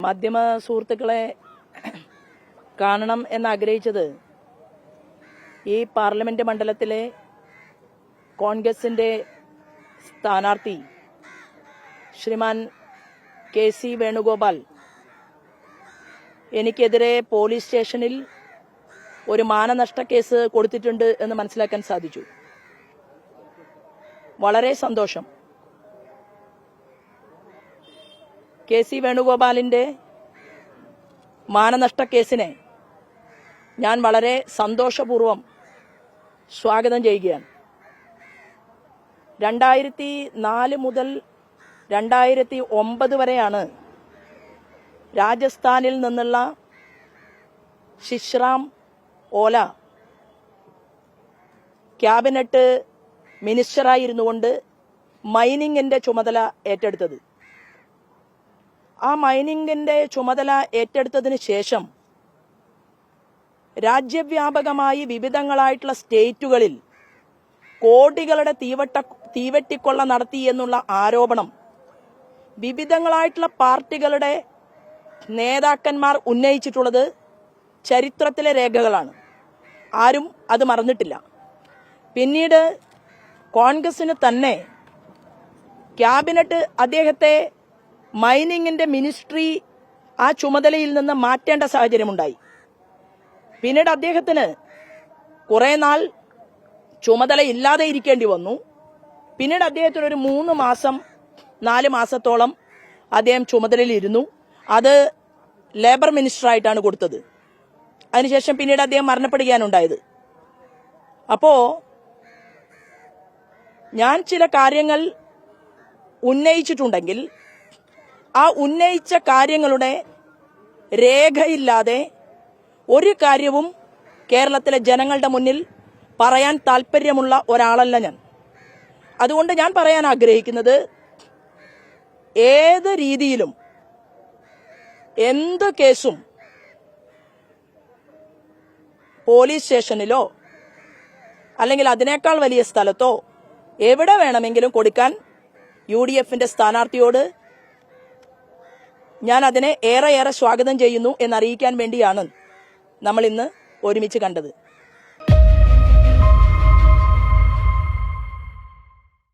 മാധ്യമ സുഹൃത്തുക്കളെ കാണണം എന്നാഗ്രഹിച്ചത് ഈ പാർലമെന്റ് മണ്ഡലത്തിലെ കോൺഗ്രസിന്റെ സ്ഥാനാർത്ഥി ശ്രീമാൻ കെ.സി. വേണുഗോപാൽ എനിക്കെതിരെ പോലീസ് സ്റ്റേഷനിൽ ഒരു മാനനഷ്ട കേസ് കൊടുത്തിട്ടുണ്ട് എന്ന് മനസ്സിലാക്കാൻ സാധിച്ചു. വളരെ സന്തോഷം. കെ.സി. വേണുഗോപാലിന്റെ മാനനഷ്ട കേസിനെ ഞാൻ വളരെ സന്തോഷപൂർവ്വം സ്വാഗതം ചെയ്യുകയാണ്. 2004 മുതൽ 2009 വരെയാണ് രാജസ്ഥാനിൽ നിന്നുള്ള ശിശ്രാം ഓല ക്യാബിനറ്റ് മിനിസ്റ്ററായിരുന്നുകൊണ്ട് മൈനിങ്ങിന്റെ ചുമതല ഏറ്റെടുത്തത്. ആ മൈനിങ്ങിന്റെ ചുമതല ഏറ്റെടുത്തതിന് ശേഷം രാജ്യവ്യാപകമായി വിവിധങ്ങളായിട്ടുള്ള സ്റ്റേറ്റുകളിൽ കോടികളുടെ തീവെട്ടിക്കൊള്ള നടത്തി എന്നുള്ള ആരോപണം വിവിധങ്ങളായിട്ടുള്ള പാർട്ടികളുടെ നേതാക്കന്മാർ ഉന്നയിച്ചിട്ടുള്ളത് ചരിത്രത്തിലെ രേഖകളാണ്. ആരും അത് മറന്നിട്ടില്ല. പിന്നീട് കോൺഗ്രസിന് തന്നെ ക്യാബിനറ്റ് അദ്ദേഹത്തെ മൈനിങ്ങിന്റെ മിനിസ്ട്രി ആ ചുമതലയിൽ നിന്ന് മാറ്റേണ്ട സാഹചര്യമുണ്ടായി. പിന്നീട് അദ്ദേഹത്തിന് കുറെ നാൾ ചുമതല ഇല്ലാതെ ഇരിക്കേണ്ടി വന്നു. പിന്നീട് അദ്ദേഹത്തിന് ഒരു 4 മാസത്തോളം അദ്ദേഹം ചുമതലയിലിരുന്നു. അത് ലേബർ മിനിസ്റ്ററായിട്ടാണ് കൊടുത്തത്. അതിനുശേഷം പിന്നീട് അദ്ദേഹം മരണപ്പെടുകയാണ് ഉണ്ടായത്. അപ്പോ ഞാൻ ചില കാര്യങ്ങൾ ഉന്നയിച്ചിട്ടുണ്ടെങ്കിൽ ആ ഉന്നയിച്ച കാര്യങ്ങളുടെ രേഖയില്ലാതെ ഒരു കാര്യവും കേരളത്തിലെ ജനങ്ങളുടെ മുന്നിൽ പറയാൻ താല്പര്യമുള്ള ഒരാളല്ല ഞാൻ. അതുകൊണ്ട് ഞാൻ പറയാൻ ആഗ്രഹിക്കുന്നത്, ഏത് രീതിയിലും എന്ത് കേസും പോലീസ് സ്റ്റേഷനിലോ അല്ലെങ്കിൽ അതിനേക്കാൾ വലിയ സ്ഥലത്തോ എവിടെ വേണമെങ്കിലും കൊടുക്കാൻ UDFന്റെ സ്ഥാനാർത്ഥിയോട് ഞാൻ അതിനെ ഏറെ സ്വാഗതം ചെയ്യുന്നു എന്നറിയിക്കാൻ വേണ്ടിയാണ് നമ്മൾ ഇന്ന് ഒരുമിച്ച് കണ്ടത്.